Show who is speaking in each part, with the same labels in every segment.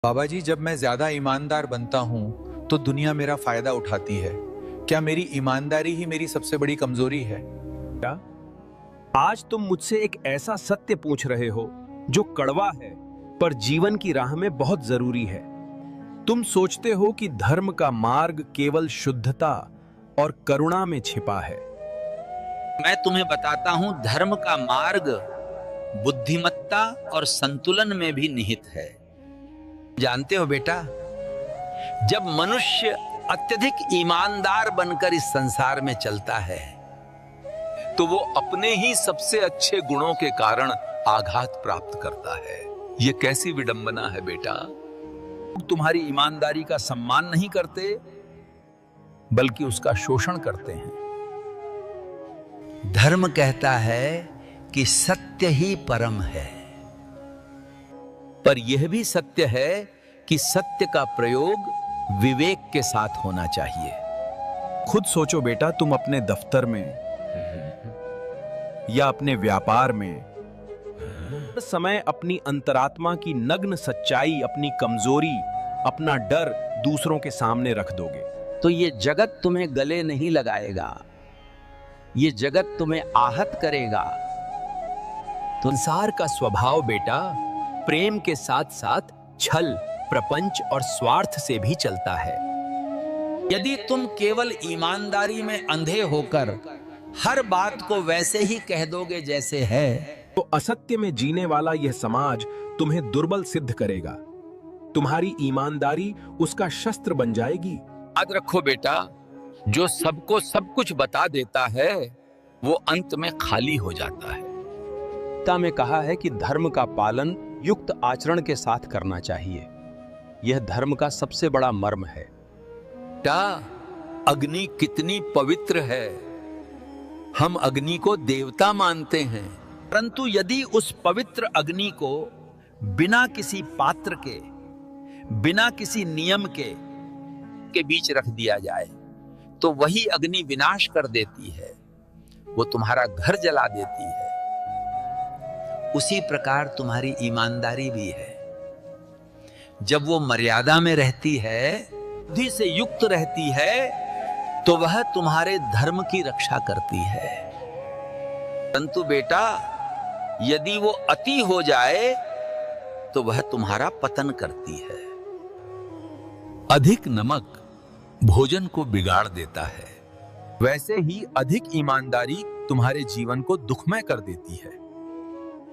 Speaker 1: बाबा जी, जब मैं ज्यादा ईमानदार बनता हूँ तो दुनिया मेरा फायदा उठाती है। क्या मेरी ईमानदारी ही मेरी सबसे बड़ी कमजोरी है?
Speaker 2: क्या आज तुम मुझसे एक ऐसा सत्य पूछ रहे हो जो कड़वा है पर जीवन की राह में बहुत जरूरी है? तुम सोचते हो कि धर्म का मार्ग केवल शुद्धता और करुणा में छिपा है।
Speaker 3: मैं तुम्हें बताता हूं, धर्म का मार्ग बुद्धिमत्ता और संतुलन में भी निहित है। जानते हो बेटा, जब मनुष्य अत्यधिक ईमानदार बनकर इस संसार में चलता है
Speaker 4: तो वो अपने ही सबसे अच्छे गुणों के कारण आघात प्राप्त करता है। ये कैसी विडंबना है बेटा।
Speaker 2: तुम्हारी ईमानदारी का सम्मान नहीं करते बल्कि उसका शोषण करते हैं।
Speaker 3: धर्म कहता है कि सत्य ही परम है, पर यह भी सत्य है कि सत्य का प्रयोग विवेक के साथ होना चाहिए।
Speaker 2: खुद सोचो बेटा, तुम अपने दफ्तर में या अपने व्यापार में हर समय अपनी अंतरात्मा की नग्न सच्चाई, अपनी कमजोरी, अपना डर दूसरों के सामने रख दोगे
Speaker 3: तो ये जगत तुम्हें गले नहीं लगाएगा, ये जगत तुम्हें आहत करेगा।
Speaker 2: संसार का स्वभाव बेटा प्रेम के साथ साथ छल, प्रपंच और स्वार्थ से भी चलता है।
Speaker 3: यदि तुम केवल ईमानदारी में अंधे होकर हर बात को वैसे ही कह दोगे जैसे है,
Speaker 2: तो असत्य में जीने वाला यह समाज तुम्हें दुर्बल सिद्ध करेगा। तुम्हारी ईमानदारी उसका शस्त्र बन जाएगी।
Speaker 4: याद रखो बेटा, जो सबको सब कुछ बता देता है वो अंत में खाली हो जाता है।
Speaker 2: गीता में कहा है कि धर्म का पालन युक्त आचरण के साथ करना चाहिए। यह धर्म का सबसे बड़ा मर्म है।
Speaker 4: बेटा, अग्नि कितनी पवित्र है। हम अग्नि को देवता मानते हैं,
Speaker 3: परंतु यदि उस पवित्र अग्नि को बिना किसी पात्र के, बिना किसी नियम के बीच रख दिया जाए तो वही अग्नि विनाश कर देती है, वो तुम्हारा घर जला देती है। उसी प्रकार तुम्हारी ईमानदारी भी है। जब वो मर्यादा में रहती है, बुद्धि से युक्त रहती है, तो वह तुम्हारे धर्म की रक्षा करती है। परंतु बेटा, यदि वो अति हो जाए तो वह तुम्हारा पतन करती है।
Speaker 4: अधिक नमक भोजन को बिगाड़ देता है,
Speaker 1: वैसे ही अधिक ईमानदारी तुम्हारे जीवन को दुखमय कर देती है।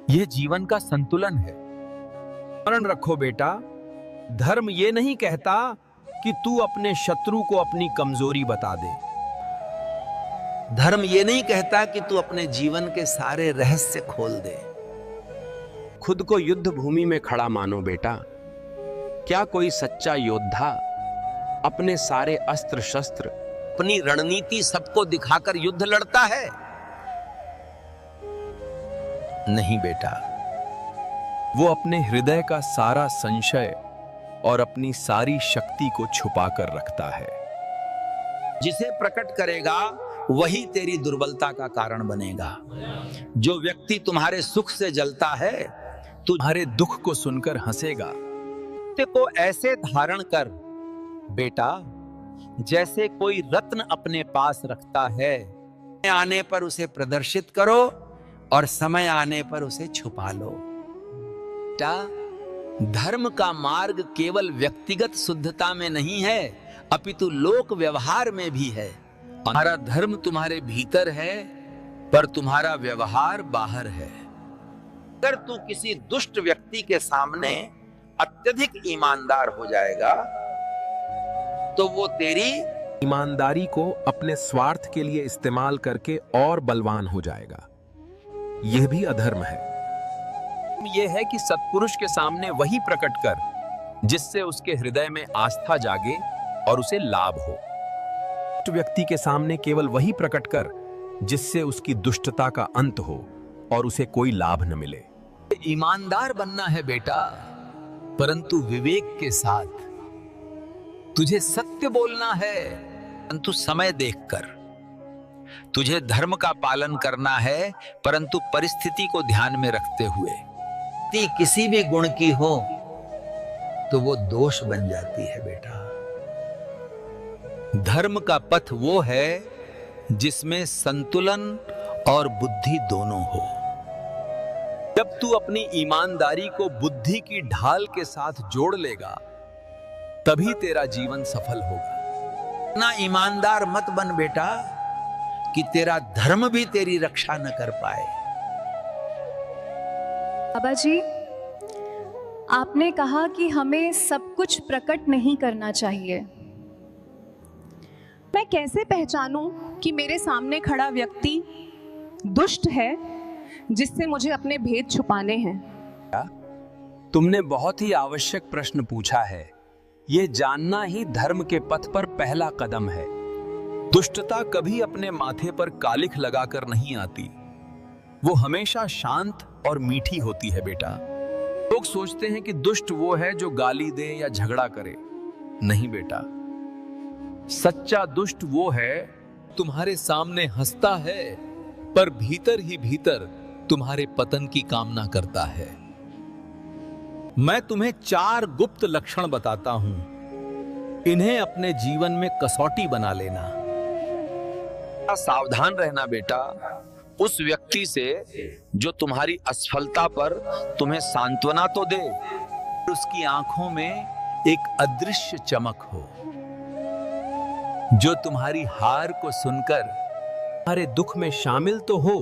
Speaker 1: यह जीवन का संतुलन है।
Speaker 2: स्मरण रखो बेटा, धर्म ये नहीं कहता कि तू अपने शत्रु को अपनी कमजोरी बता दे।
Speaker 3: धर्म ये नहीं कहता कि तू अपने जीवन के सारे रहस्य खोल दे।
Speaker 2: खुद को युद्ध भूमि में खड़ा मानो बेटा। क्या कोई सच्चा योद्धा अपने सारे अस्त्र शस्त्र,
Speaker 3: अपनी रणनीति सबको दिखाकर युद्ध लड़ता है? नहीं बेटा,
Speaker 2: वो अपने हृदय का सारा संशय और अपनी सारी शक्ति को छुपा कर रखता है।
Speaker 3: जिसे प्रकट करेगा वही तेरी दुर्बलता का कारण बनेगा। जो व्यक्ति तुम्हारे सुख से जलता है,
Speaker 2: तुम्हारे दुख को सुनकर हंसेगा।
Speaker 3: सत्य को ऐसे धारण कर बेटा जैसे कोई रत्न अपने पास रखता है। समय आने पर उसे प्रदर्शित करो और समय आने पर उसे छुपा लो। बेटा, धर्म का मार्ग केवल व्यक्तिगत शुद्धता में नहीं है, अपितु लोक व्यवहार में भी है। तुम्हारा धर्म तुम्हारे भीतर है, पर तुम्हारा व्यवहार बाहर है। अगर तू किसी दुष्ट व्यक्ति के सामने अत्यधिक ईमानदार हो जाएगा तो वो तेरी
Speaker 2: ईमानदारी को अपने स्वार्थ के लिए इस्तेमाल करके और बलवान हो जाएगा। यह भी अधर्म है। यह है कि सत्पुरुष के सामने वही प्रकट कर जिससे उसके हृदय में आस्था जागे और उसे लाभ हो। दुष्ट व्यक्ति के सामने केवल वही प्रकट कर जिससे उसकी दुष्टता का अंत हो और उसे कोई लाभ न मिले।
Speaker 3: ईमानदार बनना है बेटा, परंतु विवेक के साथ। तुझे सत्य बोलना है, परंतु समय देखकर। तुझे धर्म का पालन करना है, परंतु परिस्थिति को ध्यान में रखते हुए। किसी भी गुण की हो, तो वो दोष बन जाती है बेटा। धर्म का पथ वो है जिसमें संतुलन और बुद्धि दोनों हो।
Speaker 1: जब तू अपनी ईमानदारी को बुद्धि की ढाल के साथ जोड़ लेगा, तभी तेरा जीवन सफल होगा।
Speaker 3: इतना ईमानदार मत बन बेटा कि तेरा धर्म भी तेरी रक्षा न कर पाए।
Speaker 5: बाबा जी, आपने कहा कि हमें सब कुछ प्रकट नहीं करना चाहिए।
Speaker 6: मैं कैसे पहचानूं कि मेरे सामने खड़ा व्यक्ति दुष्ट है जिससे मुझे अपने भेद छुपाने हैं?
Speaker 2: तुमने बहुत ही आवश्यक प्रश्न पूछा है। यह जानना ही धर्म के पथ पर पहला कदम है।
Speaker 1: दुष्टता कभी अपने माथे पर कालिख लगाकर नहीं आती। वो हमेशा शांत और मीठी होती है बेटा। लोग सोचते हैं कि दुष्ट वो है जो गाली दे या झगड़ा करे। नहीं बेटा, सच्चा दुष्ट वो है तुम्हारे सामने हंसता है, पर भीतर ही भीतर तुम्हारे पतन की कामना करता है। मैं तुम्हें 4 गुप्त लक्षण बताता हूं। इन्हें अपने जीवन में कसौटी बना लेना। सावधान रहना बेटा उस व्यक्ति से जो तुम्हारी असफलता पर तुम्हें सांत्वना तो दे, उसकी आंखों में एक अदृश्य चमक हो, जो तुम्हारी हार को सुनकर तुम्हारे दुख में शामिल तो हो,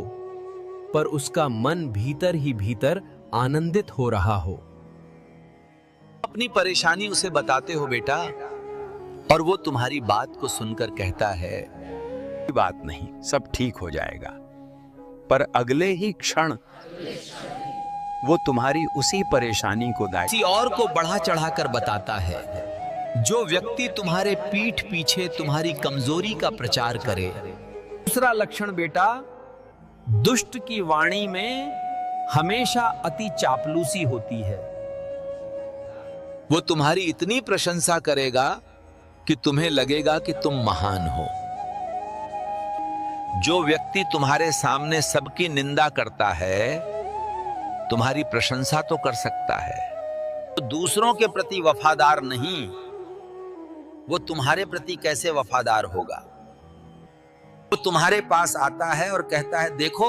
Speaker 1: पर उसका मन भीतर ही भीतर आनंदित हो रहा हो। अपनी परेशानी उसे बताते हो बेटा, और वो तुम्हारी बात को सुनकर कहता है,
Speaker 3: बात नहीं, सब ठीक हो जाएगा। पर अगले ही क्षण वो तुम्हारी उसी परेशानी को
Speaker 1: किसी और को बढ़ा चढ़ाकर बताता है। जो व्यक्ति तुम्हारे पीठ पीछे तुम्हारी कमजोरी का प्रचार करे। दूसरा लक्षण बेटा, दुष्ट की वाणी में हमेशा अति चापलूसी होती है। वो तुम्हारी इतनी प्रशंसा करेगा कि तुम्हें लगेगा कि तुम महान हो। जो व्यक्ति तुम्हारे सामने सबकी निंदा करता है, तुम्हारी प्रशंसा तो कर सकता है, तो दूसरों के प्रति वफादार नहीं, वो तुम्हारे प्रति कैसे वफादार होगा? वो तुम्हारे पास आता है और कहता है, देखो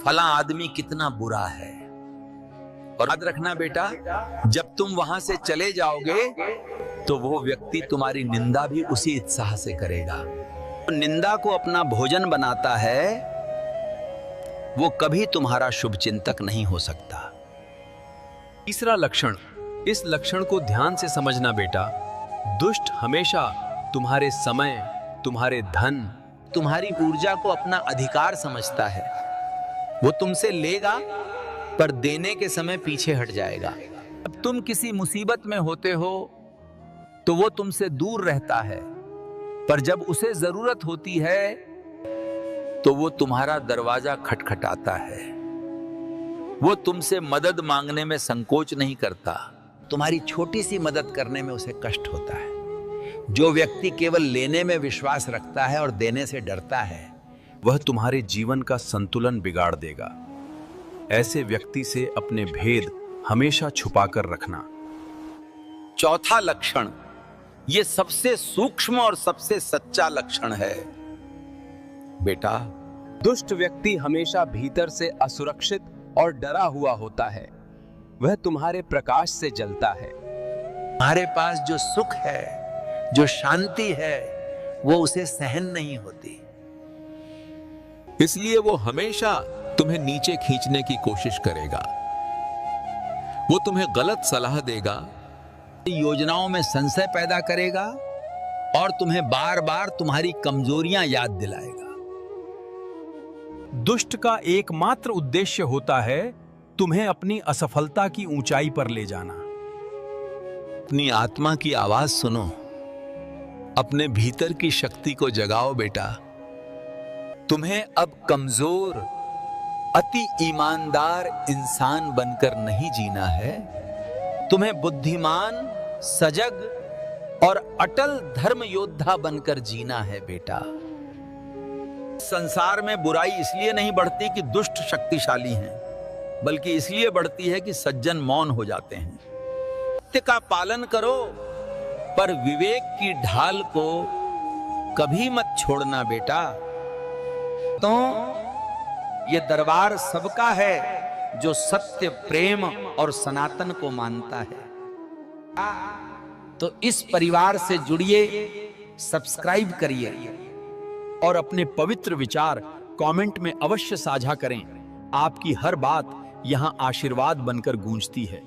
Speaker 1: फला आदमी कितना बुरा है। और याद रखना बेटा, जब तुम वहां से चले जाओगे तो वो व्यक्ति तुम्हारी निंदा भी उसी उत्साह से करेगा। निंदा को अपना भोजन बनाता है, वो कभी तुम्हारा शुभ चिंतक नहीं हो सकता। तीसरा लक्षण, इस लक्षण को ध्यान से समझना बेटा। दुष्ट हमेशा तुम्हारे समय, तुम्हारे धन, तुम्हारी ऊर्जा को अपना अधिकार समझता है। वो तुमसे लेगा, पर देने के समय पीछे हट जाएगा। अब तुम किसी मुसीबत में होते हो तो वो तुमसे दूर रहता है, पर जब उसे जरूरत होती है तो वो तुम्हारा दरवाजा खटखटाता है। वो तुमसे मदद मांगने में संकोच नहीं करता। तुम्हारी छोटी सी मदद करने में उसे कष्ट होता है। जो व्यक्ति केवल लेने में विश्वास रखता है और देने से डरता है, वह तुम्हारे जीवन का संतुलन बिगाड़ देगा। ऐसे व्यक्ति से अपने भेद हमेशा छुपाकर रखना। चौथा लक्षण, ये सबसे सूक्ष्म और सबसे सच्चा लक्षण है बेटा।
Speaker 2: दुष्ट व्यक्ति हमेशा भीतर से असुरक्षित और डरा हुआ होता है। वह तुम्हारे प्रकाश से जलता है।
Speaker 3: तुम्हारे पास जो सुख है, जो शांति है, वो उसे सहन नहीं होती।
Speaker 1: इसलिए वो हमेशा तुम्हें नीचे खींचने की कोशिश करेगा। वो तुम्हें गलत सलाह देगा,
Speaker 3: योजनाओं में संशय पैदा करेगा और तुम्हें बार बार तुम्हारी कमजोरियां याद दिलाएगा।
Speaker 1: दुष्ट का एकमात्र उद्देश्य होता है तुम्हें अपनी असफलता की ऊंचाई पर ले जाना। अपनी आत्मा की आवाज सुनो, अपने भीतर की शक्ति को जगाओ बेटा। तुम्हें अब कमजोर, अति ईमानदार इंसान बनकर नहीं जीना है। तुम्हें बुद्धिमान, सजग और अटल धर्म योद्धा बनकर जीना है बेटा। संसार में बुराई इसलिए नहीं बढ़ती कि दुष्ट शक्तिशाली हैं,
Speaker 3: बल्कि इसलिए बढ़ती है कि सज्जन मौन हो जाते हैं। सत्य का पालन करो, पर विवेक की ढाल को कभी मत छोड़ना बेटा। तो ये दरबार सबका है जो सत्य, प्रेम और सनातन को मानता है। तो इस परिवार से जुड़िए, सब्सक्राइब करिए और अपने पवित्र विचार कमेंट में अवश्य साझा करें। आपकी हर बात यहां आशीर्वाद बनकर गूंजती है।